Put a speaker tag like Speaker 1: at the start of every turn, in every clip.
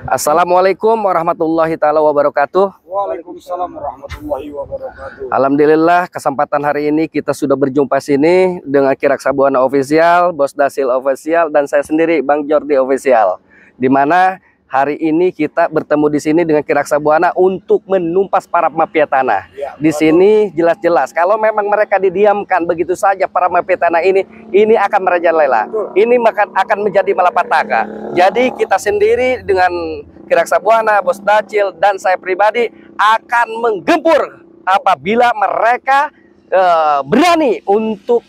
Speaker 1: Assalamualaikum warahmatullahi taala wabarakatuh.
Speaker 2: Waalaikumsalam warahmatullahi wabarakatuh.
Speaker 1: Alhamdulillah kesempatan hari ini kita sudah berjumpa sini dengan Kiraksa Buana Official, Bos Dasil Official, dan saya sendiri Bang Jordi Official. Dimana hari ini kita bertemu di sini dengan Kiraksa Buana untuk menumpas para mafia tanah.
Speaker 2: Ya,
Speaker 1: di sini jelas-jelas kalau memang mereka didiamkan begitu saja para mafia tanah ini akan merajalela. Ini akan menjadi malapetaka. Jadi kita sendiri dengan Kiraksa Buana, Bos Dacil, dan saya pribadi akan menggempur apabila mereka berani untuk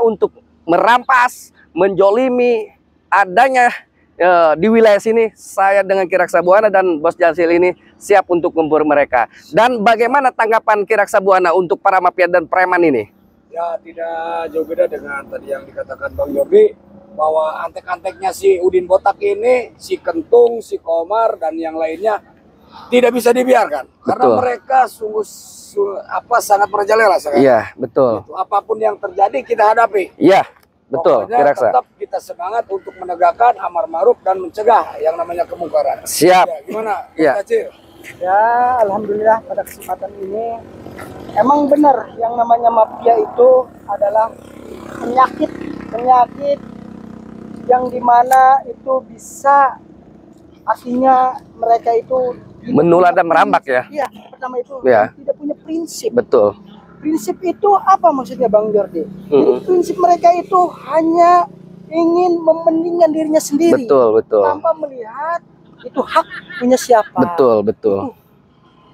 Speaker 1: untuk merampas, menjolimi adanya di wilayah sini. Saya dengan Kiraksa Buana dan Bos Dacil ini siap untuk gempur mereka. Dan bagaimana tanggapan Kiraksa Buana untuk para mafia dan preman ini?
Speaker 2: Ya, tidak jauh beda dengan tadi yang dikatakan Bang Jordi, bahwa antek-anteknya si Udin Botak ini, si Kentung, si Komar, dan yang lainnya tidak bisa dibiarkan. Karena mereka sungguh sangat merajalela sekarang.
Speaker 1: Iya, betul.
Speaker 2: Gitu. Apapun yang terjadi kita hadapi.
Speaker 1: Iya, betul.
Speaker 2: Pokoknya
Speaker 1: Kiraksa,
Speaker 2: tetap kita semangat untuk menegakkan amar ma'ruf dan mencegah yang namanya kemungkaran.
Speaker 1: siap.
Speaker 2: Ya, gimana?
Speaker 1: Ya.
Speaker 2: Dacil?
Speaker 3: Ya, alhamdulillah pada kesempatan ini emang benar yang namanya mafia itu adalah penyakit yang dimana itu bisa, artinya mereka itu
Speaker 1: Menular dan merambak ya.
Speaker 3: Iya, pertama itu
Speaker 1: Ya.
Speaker 3: tidak punya prinsip.
Speaker 1: Betul.
Speaker 3: Prinsip itu apa maksudnya Bang Jordi? Jadi
Speaker 1: Mm-mm.
Speaker 3: prinsip mereka itu hanya ingin mementingkan dirinya sendiri.
Speaker 1: Betul, betul.
Speaker 3: Tanpa melihat itu hak punya siapa.
Speaker 1: Betul, betul.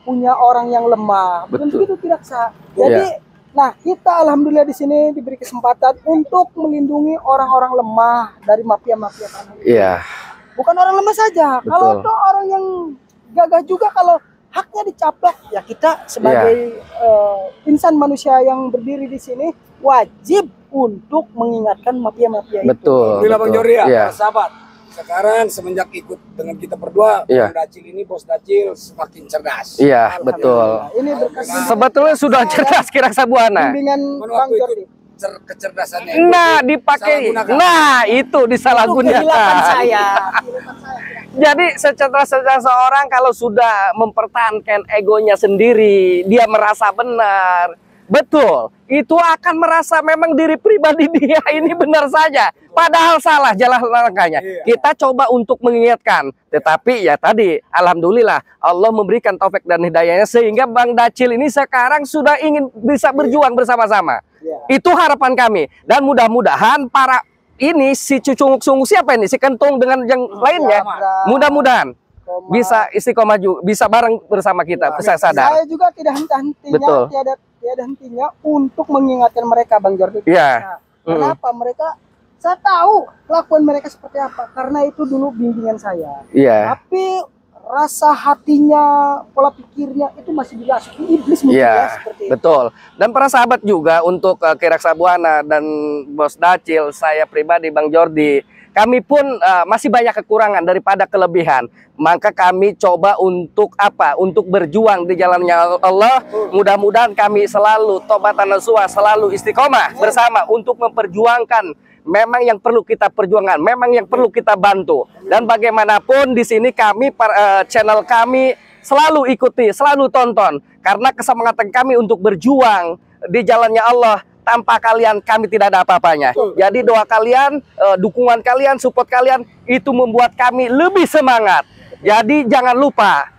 Speaker 3: Punya orang yang lemah. Bukan
Speaker 1: Betul.
Speaker 3: begitu, tidak sah. Jadi, nah kita alhamdulillah di sini diberi kesempatan untuk melindungi orang-orang lemah dari mafia-mafia tanah.
Speaker 1: Iya.
Speaker 3: Bukan orang lemah saja.
Speaker 1: Betul.
Speaker 3: Kalau ada orang yang gagah juga, kalau haknya dicaplok, ya kita sebagai insan manusia yang berdiri di sini wajib untuk mengingatkan mafia-mafia itu.
Speaker 1: Betul.
Speaker 2: Alhamdulillah Bang
Speaker 1: betul.
Speaker 2: Jordi ya,
Speaker 1: Iya.
Speaker 2: para sahabat. Sekarang semenjak ikut dengan kita berdua,
Speaker 1: Iya.
Speaker 2: Bang Dacil ini, Bos Dacil semakin cerdas.
Speaker 1: Iya, betul.
Speaker 3: Ini berkat
Speaker 1: Sebetulnya sudah cerdas Kiraksa Buana.
Speaker 3: bimbingan
Speaker 2: Cuman
Speaker 3: Bang
Speaker 2: waktu
Speaker 3: Jordi.
Speaker 2: itu kecerdasannya.
Speaker 1: Nah, dipakai.
Speaker 2: Salahgunakan.
Speaker 1: Nah, itu
Speaker 3: Itu kehilapan
Speaker 1: disalahgunakan.
Speaker 3: saya.
Speaker 1: Jadi seorang kalau sudah mempertahankan egonya sendiri, dia merasa benar. Betul, itu akan merasa memang diri pribadi dia ini benar saja. Padahal salah jalan langkahnya.
Speaker 2: Iya.
Speaker 1: Kita coba untuk mengingatkan. Tetapi ya tadi, alhamdulillah Allah memberikan taufik dan hidayahnya sehingga Bang Dacil ini sekarang sudah ingin bisa berjuang bersama-sama.
Speaker 3: Iya.
Speaker 1: Itu harapan kami. Dan mudah-mudahan para ini si Cucunguk siapa ini? Si Kentung dengan yang lainnya. Mudah-mudahan bisa istiqomah juga, bisa bareng bersama kita. Saya sadar.
Speaker 3: Saya juga tidak henti-hentinya,
Speaker 1: Betul.
Speaker 3: tiada hentinya untuk mengingatkan mereka, Bang Jordi.
Speaker 1: Iya.
Speaker 3: Nah, kenapa mereka? Saya tahu kelakuan mereka seperti apa, karena itu dulu bimbingan saya.
Speaker 1: Iya.
Speaker 3: Tapi rasa hatinya, pola pikirnya itu masih dirasuki iblis mungkin
Speaker 1: Iya,
Speaker 3: ya, seperti itu.
Speaker 1: betul. Dan para sahabat juga untuk Kiraksa Buana dan Bos Dacil, saya pribadi Bang Jordi, kami pun masih banyak kekurangan daripada kelebihan. Maka kami coba untuk apa? Untuk berjuang di jalannya Allah. Mudah-mudahan kami selalu tobatan nasuha, selalu istiqomah bersama untuk memperjuangkan memang yang perlu kita perjuangkan, memang yang perlu kita bantu. Dan bagaimanapun di sini kami channel kami selalu ikuti, selalu tonton karena kesemangatan kami untuk berjuang di jalannya Allah. Tanpa kalian kami tidak ada apa-apanya. Jadi doa kalian, dukungan kalian, support kalian itu membuat kami lebih semangat. Jadi jangan lupa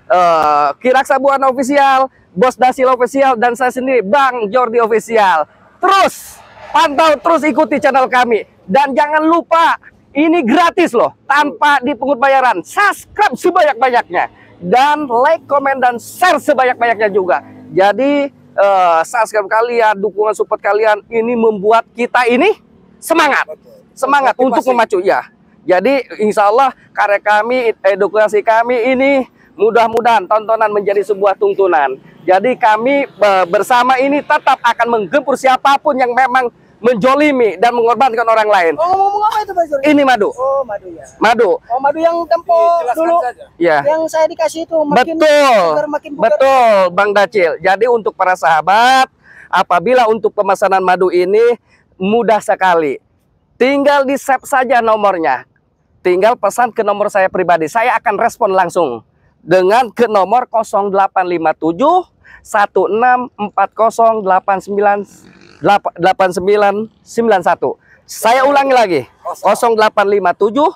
Speaker 1: Kiraksa Buana Official, Bos Dacil Official, dan saya sendiri Bang Jordi Official. Terus pantau, terus ikuti channel kami. Dan jangan lupa ini gratis loh, tanpa dipungut bayaran. Subscribe sebanyak-banyaknya dan like, komen, dan share sebanyak-banyaknya juga. Jadi subscribe kalian, dukungan support kalian ini membuat kita ini semangat, semangat untuk memacu ya. Jadi insya Allah karya kami, edukasi kami ini mudah-mudahan tontonan menjadi sebuah tuntunan. Jadi kami bersama ini tetap akan menggempur siapapun yang memang menjolimi dan mengorbankan orang lain.
Speaker 3: Oh, ngomong apa itu, Bang Jordi?
Speaker 1: Ini madu.
Speaker 3: Oh, madu ya.
Speaker 1: Madu.
Speaker 3: Oh, madu yang tempo
Speaker 2: Jelaskan
Speaker 3: dulu
Speaker 2: saja.
Speaker 1: Ya.
Speaker 3: yang saya dikasih itu makin
Speaker 1: Betul.
Speaker 3: bugar, makin bugar.
Speaker 1: Betul, Bang Dacil. Jadi untuk para sahabat, apabila untuk pemesanan madu ini mudah sekali. Tinggal di save saja nomornya. tinggal pesan ke nomor saya pribadi. Saya akan respon langsung dengan ke nomor 0857 16408991. Saya ulangi lagi, 0857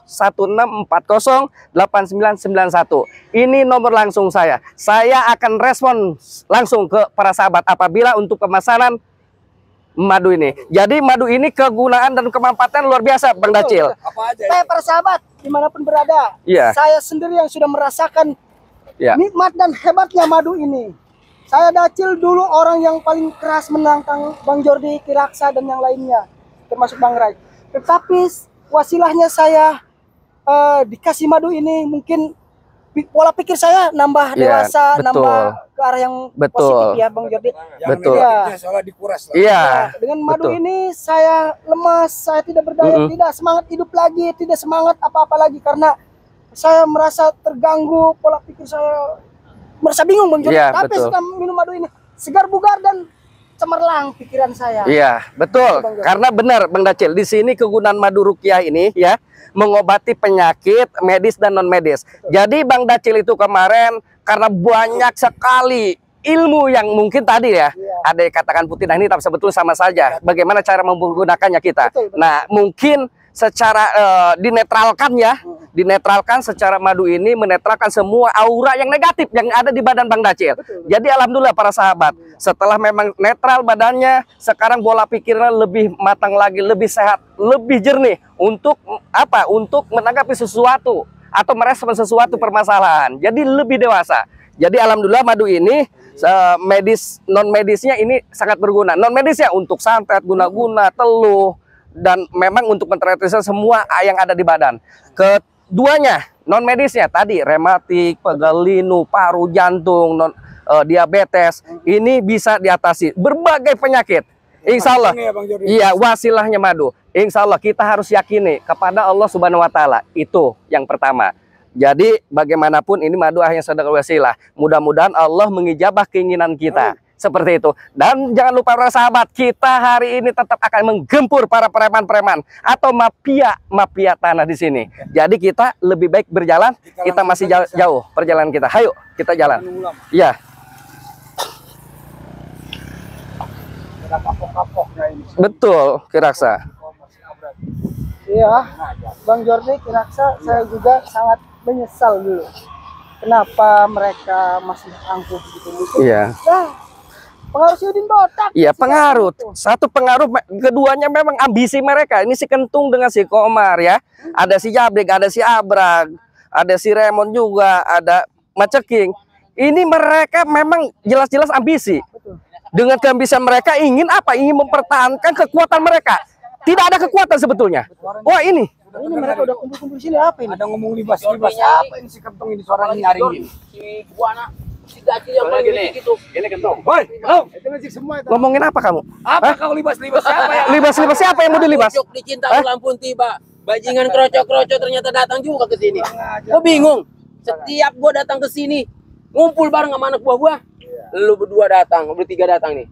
Speaker 1: 16408991. Ini nomor langsung saya. Saya akan respon langsung ke para sahabat apabila untuk pemesanan madu ini. Jadi madu ini kegunaan dan kemanfaatan luar biasa, Bang Dacil.
Speaker 2: Apa aja?
Speaker 3: Para sahabat dimanapun berada,
Speaker 1: Iya.
Speaker 3: saya sendiri yang sudah merasakan
Speaker 1: Ya.
Speaker 3: nikmat dan hebatnya madu ini. Saya Dacil dulu orang yang paling keras menantang Bang Jordi, Kiraksa dan yang lainnya, termasuk Bang Rai. Tetapi wasilahnya saya dikasih madu ini, mungkin pola pikir saya nambah
Speaker 1: Ya,
Speaker 3: dewasa,
Speaker 1: betul.
Speaker 3: nambah ke arah yang
Speaker 1: Betul.
Speaker 3: positif ya Bang Jordi.
Speaker 2: Yang
Speaker 1: Betul.
Speaker 2: negatifnya soalnya dikuras lah.
Speaker 1: Iya.
Speaker 3: Nah, dengan madu
Speaker 1: betul.
Speaker 3: ini saya lemas, saya tidak berdaya, tidak semangat hidup lagi, tidak semangat apa-apa lagi karena saya merasa terganggu, pola pikir saya merasa bingung Bang Jordi.
Speaker 1: Iya,
Speaker 3: Tapi
Speaker 1: betul.
Speaker 3: setelah minum madu ini segar bugar dan cemerlang pikiran saya.
Speaker 1: Iya, betul.
Speaker 3: Bang Jordi.
Speaker 1: Karena benar Bang Dacil, di sini kegunaan madu ruqyah ini ya mengobati penyakit medis dan non medis. Jadi Bang Dacil itu kemarin karena banyak sekali ilmu yang mungkin tadi ya,
Speaker 3: Iya.
Speaker 1: ada yang katakan putih dan hitam, sebetulnya sama saja. Bagaimana cara menggunakannya kita.
Speaker 3: Betul, betul.
Speaker 1: Nah, mungkin secara dinetralkan ya, dinetralkan secara madu ini menetralkan semua aura yang negatif yang ada di badan Bang Dacil.
Speaker 3: Betul.
Speaker 1: Jadi alhamdulillah para sahabat, setelah memang netral badannya, sekarang bola pikirnya lebih matang lagi, lebih sehat, lebih jernih untuk apa? Untuk menanggapi sesuatu atau merespon sesuatu permasalahan. Jadi lebih dewasa. Jadi alhamdulillah madu ini medis non medisnya ini sangat berguna. Non medisnya untuk santet, guna-guna, teluh, dan memang untuk menetralisir semua yang ada di badan. Keduanya non medisnya tadi rematik, pegal linu, paru, jantung, diabetes ini bisa diatasi berbagai penyakit. Insya Allah.
Speaker 2: Ini ya, Bang Jordi.
Speaker 1: Iya, wasilahnya madu. Insya Allah kita harus yakini kepada Allah Subhanahu Wa Taala. Itu yang pertama. Jadi bagaimanapun ini madu hanya sedekah wasilah. Mudah-mudahan Allah mengijabah keinginan kita. Seperti itu. Dan jangan lupa para sahabat, kita hari ini tetap akan menggempur para preman-preman atau mafia tanah di sini. Jadi kita lebih baik berjalan. Kita masih jauh perjalanan kita. Ayo kita jalan. Iya.
Speaker 2: Ada kapok-kapoknya ini.
Speaker 1: Betul, Kiraksa.
Speaker 3: Iya, Bang Jordi, Kiraksa, saya juga sangat menyesal dulu. Kenapa mereka masih angkuh begitu mungkin?
Speaker 1: Iya.
Speaker 3: Nah, pengaruh si Udin botak.
Speaker 1: Iya, pengaruh. Satu pengaruh, keduanya memang ambisi mereka. Ini si Kentung dengan si Komar ya. Ada si Jabrik, ada si Abrag, ada si Remon juga, ada Maceking. Ini mereka memang jelas-jelas ambisi. Dengan keambisian mereka ingin apa? Ingin mempertahankan kekuatan mereka. Tidak ada kekuatan sebetulnya. Wah ini.
Speaker 3: Ini mereka udah kumpul-kumpul di sini apa ini?
Speaker 2: Ada ngomong libas-libas. Apa ini si Kentung ini suaranya nyaring ini?
Speaker 4: Si Buana, si Dacil yang paling gitu.
Speaker 2: Ini Kentung. Woi, halo. Itu masih semua itu.
Speaker 1: Ngomongin apa kamu?
Speaker 2: Apa kau libas-libas siapa ya?
Speaker 1: Libas-libas siapa yang mau dilibas?
Speaker 4: Cocok dicinta lampun tiba. Bajingan kroco-kroco ternyata datang juga ke sini. Gua bingung. Setiap gua datang ke sini, ngumpul bareng sama anak buah gua. Lu berdua datang, bertiga datang nih.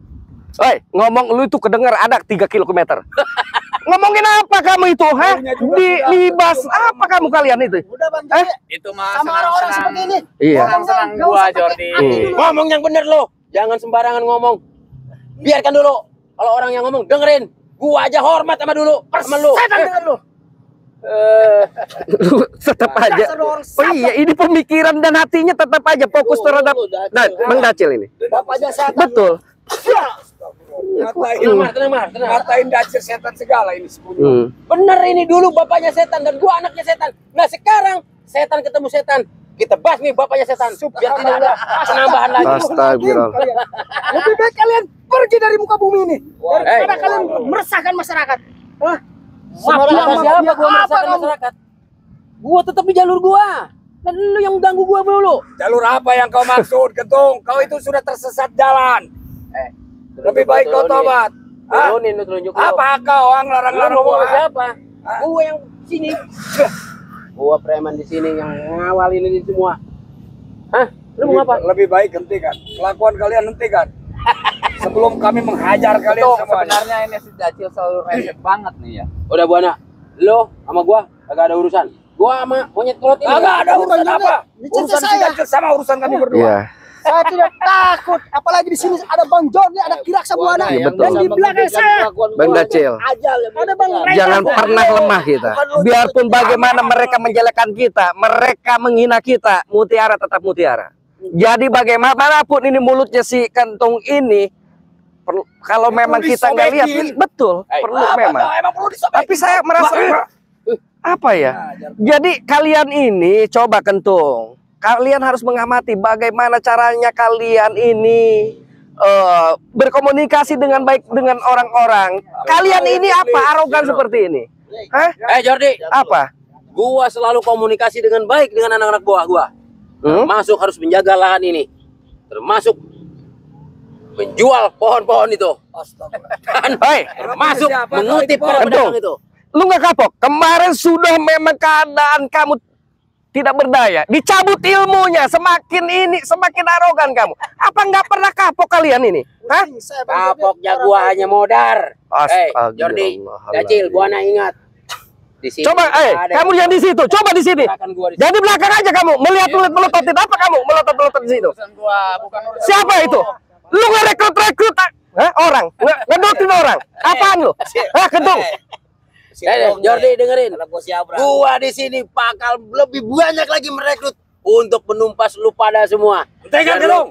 Speaker 1: Woi, ngomong lu itu kedengar ada 3 km. Ngomongin apa kamu itu, ha? Dilibas apa kamu kalian itu?
Speaker 3: Udah Bang Jordi,
Speaker 5: Itu mah
Speaker 3: sama orang-orang seperti ini.
Speaker 1: Iya.
Speaker 5: senang
Speaker 3: Nggak
Speaker 5: gua
Speaker 3: usah pakai
Speaker 5: Jordi.
Speaker 3: hati dulu.
Speaker 4: Ngomong yang bener lo. Jangan sembarangan ngomong. Biarkan dulu. Kalau orang yang ngomong dengerin. Gua aja hormat sama dulu. Sama lu.
Speaker 3: Setan dengan lu.
Speaker 1: Lu tetap aja. Oh iya, ini pemikiran dan hatinya tetap aja fokus terhadap Bang Dacil ini.
Speaker 3: Bapaknya setan.
Speaker 1: Betul.
Speaker 2: Ngatain,
Speaker 4: Tenang, Mar.
Speaker 2: ngatain Dacil setan segala ini sepunya.
Speaker 4: Bener ini dulu bapaknya setan dan gua anaknya setan. Nah sekarang setan ketemu setan. Kita bahas nih bapaknya setan. Biar tidak ada penambahan lagi.
Speaker 1: Astagfirullah.
Speaker 3: Lebih baik kalian pergi dari muka bumi ini daripada
Speaker 4: Hey.
Speaker 3: kalian meresahkan masyarakat. Hah?
Speaker 4: Semua kata siapa gua meresahkan masyarakat? Gua tetap di jalur gua. Dan lu yang ganggu gua dulu.
Speaker 2: Jalur apa yang kau maksud, Kentung? Kau itu sudah tersesat jalan. Lebih baik kau tobat. Hah?
Speaker 4: Turunin lu tunjuk lu.
Speaker 2: Apa kau orang
Speaker 4: Lu
Speaker 2: larang-larang
Speaker 4: ngomong sama
Speaker 2: gua?
Speaker 4: siapa? Gua yang sini. Gua preman di sini yang ngawalin ini semua. Hah? Lu mau apa?
Speaker 2: Lebih baik hentikan. Kelakuan kalian hentikan. Sebelum kami menghajar kalian
Speaker 5: Tuh,
Speaker 2: semuanya.
Speaker 5: sebenarnya ini si Dacil selalu reset banget nih ya.
Speaker 4: Udah Buana, lo sama gua kagak ada urusan. Gua sama monyet kolot ini.
Speaker 2: Enggak ada urusan apa.
Speaker 3: Cerita
Speaker 2: Urusan
Speaker 3: saya.
Speaker 2: si Dacil sama urusan kami berdua.
Speaker 1: Iya.
Speaker 3: Saya tidak takut, apalagi di sini ada Bang Jordi, ada Kiraksa Buana,
Speaker 1: Iya, betul.
Speaker 3: dan di belakang saya
Speaker 1: Bang Dacil.
Speaker 3: ada Bang Ray.
Speaker 1: Jangan pernah lemah kita. Biarpun bagaimana mereka menjelekkan kita, mereka menghina kita, mutiara tetap mutiara. Jadi bagaimanapun ini mulutnya si Kentung ini, kalau memang kita nggak lihat, betul, perlu memang.
Speaker 2: Emang perlu disobekin.
Speaker 1: Tapi saya merasa apa ya? Jadi kalian ini coba Kentung, kalian harus mengamati bagaimana caranya kalian ini berkomunikasi dengan baik dengan orang-orang. Kalian ini apa? Arogan seperti ini? Hah?
Speaker 4: Jordi,
Speaker 1: Apa?
Speaker 4: gua selalu komunikasi dengan baik dengan anak-anak buah gua. Termasuk harus menjaga lahan ini. Termasuk menjual pohon-pohon itu.
Speaker 1: Hei,
Speaker 4: Termasuk mengutip para
Speaker 1: Kentung,
Speaker 4: pedagang itu.
Speaker 1: lu nggak kapok? Kemarin sudah memang keadaan kamu tidak berdaya, dicabut ilmunya, semakin arogan kamu. Apa nggak pernah kapok kalian ini? Hah?
Speaker 4: Kapok gua hanya modar. Jordi,
Speaker 1: Astagfirullahaladzim.
Speaker 4: Dacil, gua ingat. Di sini
Speaker 1: Coba, kamu yang di situ, coba di sini. Jadi belakang aja kamu, melihat melototin apa kamu melotot di situ? Siapa itu? Lu ngerekrut orang, ngedotin orang. Apaan lu? Hah, Kentung?
Speaker 4: Jordi dengerin. Gua di sini bakal lebih banyak lagi merekrut untuk menumpas lu pada semua.
Speaker 2: Tekan dong.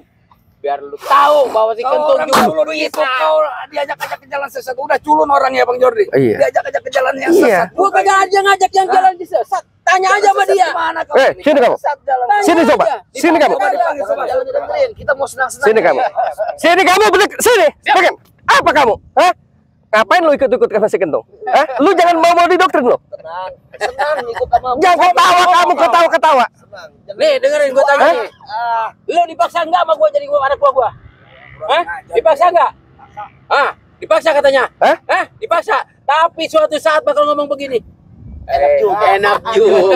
Speaker 4: Biar lu tahu bahwa si Kentung juga
Speaker 2: Dulu itu kau diajak-ajak ke jalan sesat. Udah culun orangnya Bang Jordi.
Speaker 1: Iya.
Speaker 2: Diajak-ajak ke jalan yang
Speaker 1: Iya.
Speaker 2: sesat.
Speaker 4: gua kagak aja ngajak yang jalan di sesat. Tanya aja sama dia.
Speaker 1: Sini kamu. Sini coba. Sini kamu.
Speaker 3: Kita mau senang-senang.
Speaker 1: Sini kamu. Sini kamu, sini. Sini. Apa kamu? Hah? Ngapain lu ikut-ikut sama si Kentung? Hah? Lu jangan mau didoktrin lu.
Speaker 3: Senang ikut sama
Speaker 1: Jangan ketawa.
Speaker 4: Nih dengerin gua tanya nih. Lu dipaksa enggak sama gua jadi anak gua? Hah? Dipaksa enggak? Hah? Dipaksa katanya?
Speaker 1: Hah?
Speaker 4: Hah? Dipaksa. Tapi suatu saat bakal ngomong begini. Enak juga.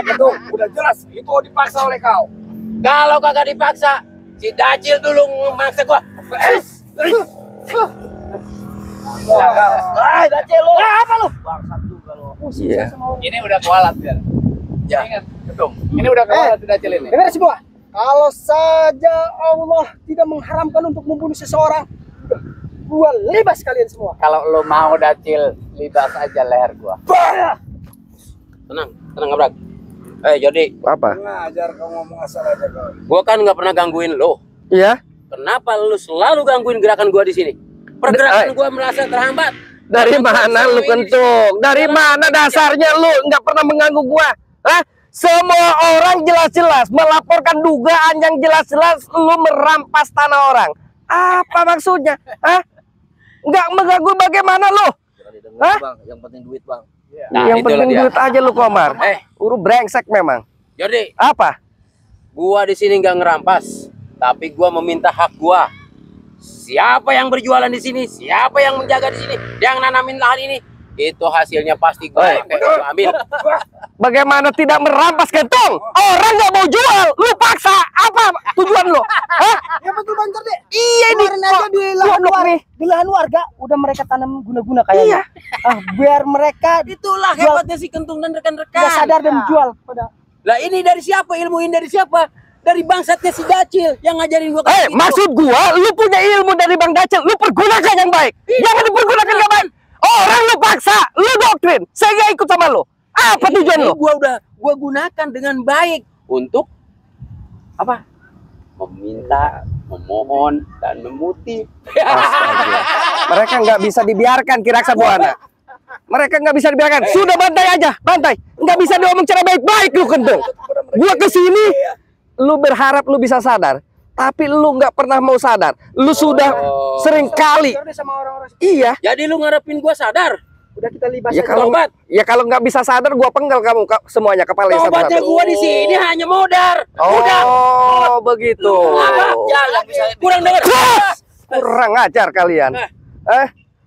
Speaker 2: Kentung, udah jelas itu dipaksa oleh kau.
Speaker 4: Kalau kagak dipaksa, si Dacil dulu memaksa gua.
Speaker 3: Dacil lu. Apa lu?
Speaker 1: Iya.
Speaker 2: Ini udah kualat ya. Ya. Ingat, Kentung. Ini udah kualat Dacil ini.
Speaker 3: Dengar semua. Kalau saja Allah tidak mengharamkan untuk membunuh seseorang, gua libas kalian semua.
Speaker 2: Kalau lo mau Dacil, libas aja leher gua.
Speaker 4: Tenang Abrak. Jordi,
Speaker 1: Apa?
Speaker 2: Ngajar kau ngomong asal aja kau.
Speaker 4: gua kan nggak pernah gangguin lo.
Speaker 1: Iya.
Speaker 4: Kenapa lu selalu gangguin gerakan gua di sini? Pergerakan gua merasa terhambat.
Speaker 1: Dari mana lu Kentung? Dari mana dasarnya lu nggak pernah mengganggu gua? Hah? Semua orang jelas-jelas melaporkan dugaan yang jelas-jelas lu merampas tanah orang. Apa maksudnya? Hah? Nggak mengganggu bagaimana lu? Hah?
Speaker 3: Yang penting duit, Bang.
Speaker 4: Nah,
Speaker 1: Yang
Speaker 4: itulah
Speaker 1: penting
Speaker 4: dia.
Speaker 1: duit aja lu Komar. Uru brengsek memang.
Speaker 4: Jordi,
Speaker 1: Apa?
Speaker 4: gua di sini nggak ngerampas, tapi gua meminta hak gua. Siapa yang berjualan di sini, siapa yang menjaga di sini, yang nanamin lahan ini, itu hasilnya pasti gua ambil.
Speaker 1: Bagaimana tidak merampas Kentung? Orang nggak mau jual, lu paksa. Apa tujuan lu? Hah?
Speaker 3: Ya betul Bang Jordi.
Speaker 1: Iya nih.
Speaker 3: Kemarin aja di lahan warga, di lahan warga udah mereka tanam guna-guna kayaknya. Biar mereka
Speaker 4: Itulah hebatnya si Kentung dan rekan-rekan.
Speaker 3: nggak sadar dan jual pada.
Speaker 4: Lah ini dari siapa? Ilmu ini dari siapa? Dari bangsatnya si Dacil yang ngajarin gua kayak gitu.
Speaker 1: Maksud gua, lu punya ilmu dari Bang Dacil, lu pergunakan yang baik. Jangan dipergunakan yang baik. Orang lu paksa, lu doktrin, saya ikut sama lu. Apa tujuan
Speaker 4: Ini
Speaker 1: lu?
Speaker 4: gua gunakan dengan baik untuk apa? Meminta, memohon dan memutih.
Speaker 1: Astaga. Mereka nggak bisa dibiarkan Kiraksa Buana. Mereka nggak bisa dibiarkan. Sudah bantai aja, bantai. Nggak bisa diomong cara baik-baik lu Kentung. Gua kesini, lu berharap lu bisa sadar. Tapi lu nggak pernah mau sadar. Lu sudah sering kali.
Speaker 3: Jordi sama orang-orang
Speaker 1: Iya.
Speaker 4: Jadi lu ngarepin gua sadar.
Speaker 3: udah kita libas
Speaker 1: Ya
Speaker 3: aja.
Speaker 1: kalau
Speaker 4: Tobat.
Speaker 1: kalau nggak bisa sadar, gua penggal kamu semuanya kepala
Speaker 4: Tobatnya
Speaker 1: satu-satu.
Speaker 4: gua di sini hanya modar.
Speaker 1: Oh, begitu.
Speaker 4: Kurang dengar.
Speaker 1: Kurang ajar kalian.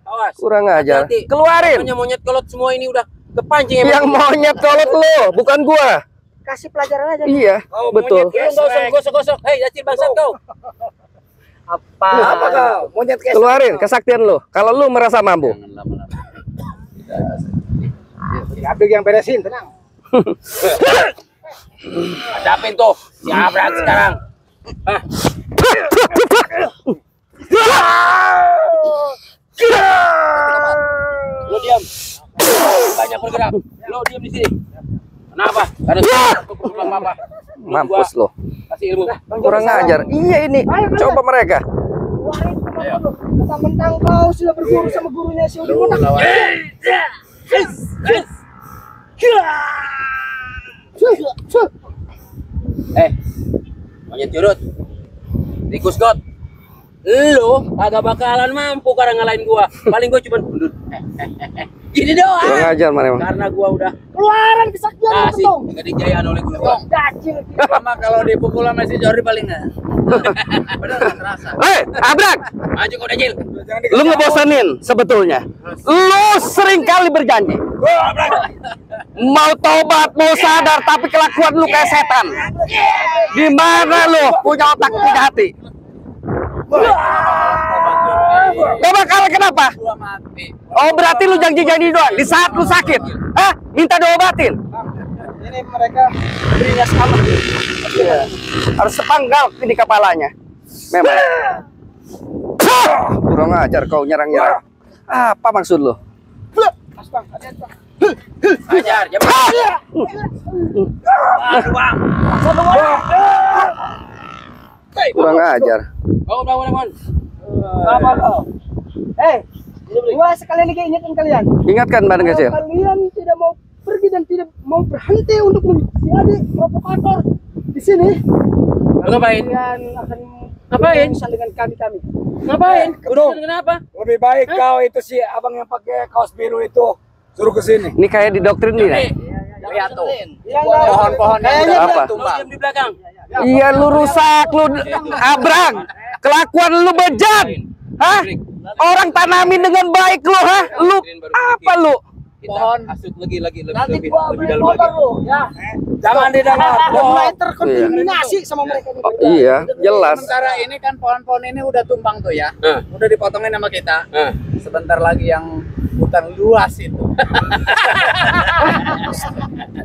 Speaker 4: Awas.
Speaker 1: Kurang ajar.
Speaker 4: Hati-hati.
Speaker 1: Keluarin.
Speaker 4: Pokoknya monyet kolot semua ini udah kepancing
Speaker 1: Yang monyet kolot lu, bukan gua.
Speaker 3: Kasih pelajaran aja.
Speaker 1: Iya, betul.
Speaker 4: Lu enggak usah gosok-gosok. Hei, Dacil bangsat kau.
Speaker 2: Apa kau? Monyet kesek.
Speaker 1: Keluarin kesaktian lu. Kalau lu merasa mampu.
Speaker 2: Si Abdul yang beresin, tenang.
Speaker 4: Hadapin tuh si Abrak sekarang. Hah? Lo diam. Banyak bergerak. Lo diam di sini. Kenapa? Ada apa?
Speaker 1: Mampus lo.
Speaker 4: Kasih ilmu.
Speaker 1: Kurang ajar. Iya ini. Coba mereka.
Speaker 3: Mentang-mentang kau sudah berguru sama gurunya si Udin Botak.
Speaker 4: Monyet curut. Tikus got. Lo agak bakalan mampu karena ngalahin gua. Paling gua cuma mundur. Gini doang.
Speaker 1: Kurang ajar mereka.
Speaker 4: Karena gua udah
Speaker 3: Keluaran kesaktian lu
Speaker 4: kasih
Speaker 3: Ketong.
Speaker 4: enggak dijayaan oleh gua.
Speaker 3: Dacil.
Speaker 2: Sama kalau dipukul sama si Jordi paling enggak. Benar enggak terasa.
Speaker 1: Abrak.
Speaker 4: Maju kau Dajil.
Speaker 1: Lu ngebosenin sebetulnya. Lu sering kali berjanji. Mau tobat, mau sadar, tapi kelakuan lu kayak setan. Di mana lu punya otak, punya hati? Coba kalah kenapa?
Speaker 2: Gua mati.
Speaker 1: Oh berarti lu janji-janji doang. Di saat lu sakit, minta diobatin.
Speaker 3: Ini mereka berinya sama.
Speaker 1: Iya. Harus sepanggal ini kepalanya. Memang. Kurang ajar kau nyerang-nyerang. Apa maksud lu?
Speaker 3: Mas Bang, hati-hati Bang.
Speaker 4: Ajar, jam. Aduh, Bang.
Speaker 1: Kurang ajar.
Speaker 4: Bangun.
Speaker 3: Apa kau? Gua sekalian lagi ingatkan kalian.
Speaker 1: Ingatkan bareng kecil.
Speaker 3: Kalau kalian tidak mau pergi dan tidak mau berhenti untuk menjadi provokator di sini,
Speaker 4: Ngapain?
Speaker 3: kalian akan
Speaker 4: Ngapain?
Speaker 3: berurusan dengan kami.
Speaker 4: Ngapain?
Speaker 2: Gunung.
Speaker 4: Kenapa?
Speaker 2: Lebih baik kau itu si abang yang pakai kaos biru itu suruh ke sini.
Speaker 1: Ini kayak didoktrin nih. Ya?
Speaker 2: Lihat tuh.
Speaker 3: Yang
Speaker 2: Pohon-pohon yang
Speaker 3: kayaknya
Speaker 2: udah
Speaker 1: apa?
Speaker 4: Lo diam di belakang.
Speaker 1: Iya lu rusak, lu Abrang. Kelakuan lu bejat. Hah? Orang tanamin dengan baik lu, hah? Lu apa lu?
Speaker 4: Pohon asuk lagi
Speaker 3: nanti
Speaker 4: lebih
Speaker 3: gua beli
Speaker 4: dalam
Speaker 3: motor
Speaker 4: lagi.
Speaker 3: lu, ya.
Speaker 2: Jangan didengar.
Speaker 3: Mulai terkontaminasi sama mereka ini.
Speaker 1: Iya, jelas.
Speaker 2: Sementara ini kan pohon-pohon ini udah tumbang tuh ya.
Speaker 4: Hah.
Speaker 2: Udah dipotongin sama kita.
Speaker 4: Hah.
Speaker 2: Sebentar lagi yang hutan luas itu.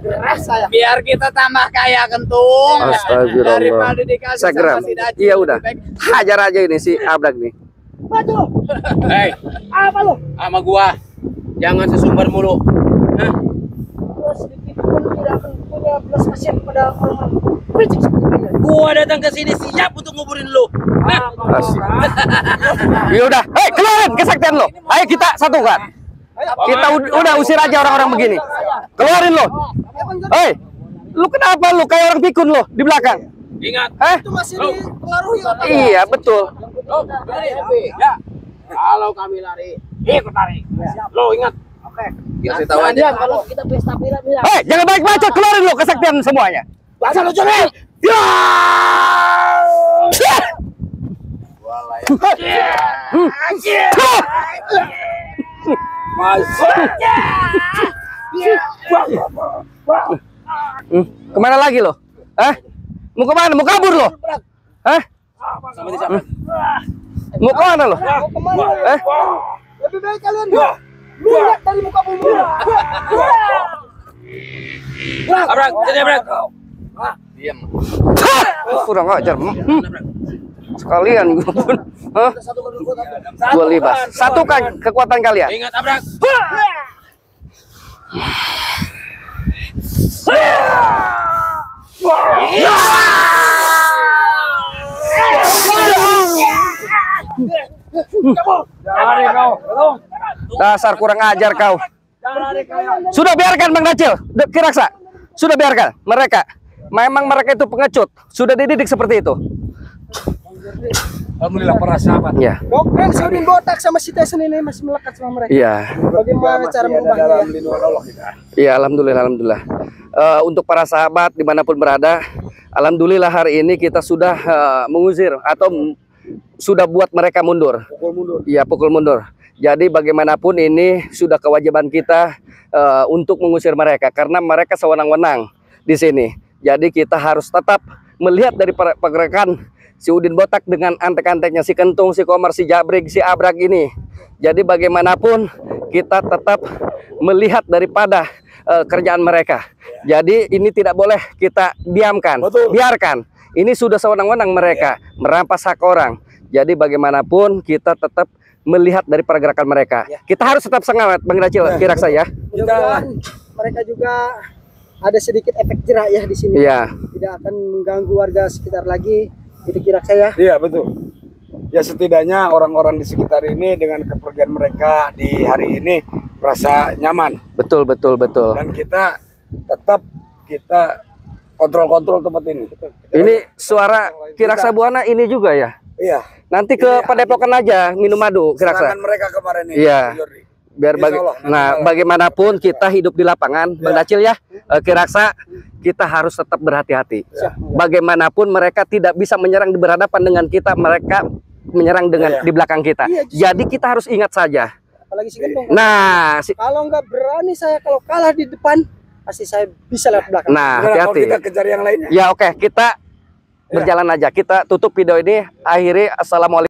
Speaker 3: Keras saya.
Speaker 2: Biar kita tambah kaya kentung.
Speaker 1: Astagfirullah.
Speaker 2: Daripada dikasih
Speaker 1: Segram.
Speaker 2: sama si Dacil.
Speaker 1: Iya udah.
Speaker 2: Lebih baik
Speaker 1: Hajar aja ini si Abrang nih.
Speaker 3: Maju lu.
Speaker 4: Hei,
Speaker 3: Apa lu?
Speaker 4: sama gua. Jangan sesumbar mulu. Hah?
Speaker 3: Gua sedikit pun tidak akan punya belas kasihan kepada orang-orang berisik seperti kalian.
Speaker 4: Gua datang ke sini siap untuk nguburin lu. Hah?
Speaker 1: Asik. Ya udah, keluarin kesaktian lo. Ayo kita satukan. Kita udah usir aja orang-orang begini. Keluarin lo. Lu kenapa lu kayak orang pikun lo di belakang?
Speaker 4: Ingat.
Speaker 3: Itu masih dipengaruhi otak.
Speaker 1: Iya betul.
Speaker 4: Lo lari. Ya. Kalau kami lari, ikut lari. Lo ingat.
Speaker 3: Oke.
Speaker 4: Kasih tahu aja.
Speaker 3: Kalau kita pesta pilat bilang.
Speaker 1: Jangan baik baca, keluarin lo kesaktian semuanya.
Speaker 3: Bahasa lucu nih.
Speaker 1: Ya! Kemana lagi lo? Mau kemana? Mau kabur lo?
Speaker 4: Sama di sana.
Speaker 1: Mau kemana lo?
Speaker 3: Mau kemana? Lebih baik kalian lihat dari muka bumi.
Speaker 4: Abrak, sini Abrak. Diam.
Speaker 1: Kurang ajar. Sekalian gue pun. Gue libas. Satukan kekuatan kalian.
Speaker 4: Ingat Abrak.
Speaker 1: Dasar kurang ajar kau. Sudah biarkan Bang Dacil, Kiraksa. Sudah biarkan mereka. Memang mereka itu pengecut. Sudah dididik seperti itu.
Speaker 2: Alhamdulillah para sahabat.
Speaker 1: Iya.
Speaker 3: Doktrin si Udin Botak sama si Tyson ini masih melekat sama mereka.
Speaker 1: Iya.
Speaker 3: Bagaimana cara merubahnya?
Speaker 2: Dalam lindungan Allah kita.
Speaker 1: Iya, alhamdulillah. Untuk para sahabat dimanapun berada, alhamdulillah hari ini kita sudah mengusir atau sudah buat mereka mundur.
Speaker 2: Pukul mundur.
Speaker 1: Iya, pukul mundur. Jadi bagaimanapun ini sudah kewajiban kita untuk mengusir mereka karena mereka sewenang-wenang di sini. Jadi kita harus tetap melihat dari pergerakan si Udin Botak dengan antek-anteknya si Kentung, si Komar, si Jabrik, si Abrak ini. Jadi bagaimanapun kita tetap melihat daripada kerjaan mereka. Jadi ini tidak boleh kita diamkan,
Speaker 2: Betul.
Speaker 1: biarkan. Ini sudah sewenang-wenang mereka merampas hak orang. Jadi bagaimanapun kita tetap melihat dari pergerakan mereka. Kita harus tetap semangat, Bang Dacil, Kiraksa ya.
Speaker 3: Mudah-mudahan mereka juga ada sedikit efek jerak ya di sini.
Speaker 1: Iya.
Speaker 3: Tidak akan mengganggu warga sekitar lagi. Itu kira saya.
Speaker 2: Iya betul. Ya setidaknya orang-orang di sekitar ini dengan kepergian mereka di hari ini merasa nyaman.
Speaker 1: Betul, betul, betul.
Speaker 2: Dan kita tetap kontrol tempat ini.
Speaker 1: Ini suara Kiraksa Buana ini juga ya.
Speaker 2: Iya.
Speaker 1: Nanti ke Padepokan aja minum madu Kiraksa.
Speaker 2: Serangan mereka kemarin ini.
Speaker 1: Iya.
Speaker 2: Bang Jordi.
Speaker 1: Biar
Speaker 2: Insya Allah, nanti malam.
Speaker 1: bagaimanapun kita hidup di lapangan, Bang Dacil ya, Kiraksa, kita harus tetap berhati-hati. Bagaimanapun mereka tidak bisa menyerang di berhadapan dengan kita, mereka menyerang dengan di belakang kita. Jadi kita harus ingat saja.
Speaker 3: Apalagi si Gentong.
Speaker 1: Nah,
Speaker 3: Kalau nggak berani saya, kalau kalah di depan, pasti saya bisa lewat belakang.
Speaker 1: nah
Speaker 2: Gimana kalau
Speaker 1: hati-hati.
Speaker 2: kita kejar yang lainnya.
Speaker 1: Ya oke, kita berjalan aja. Kita tutup video ini, akhiri. Assalamualaikum.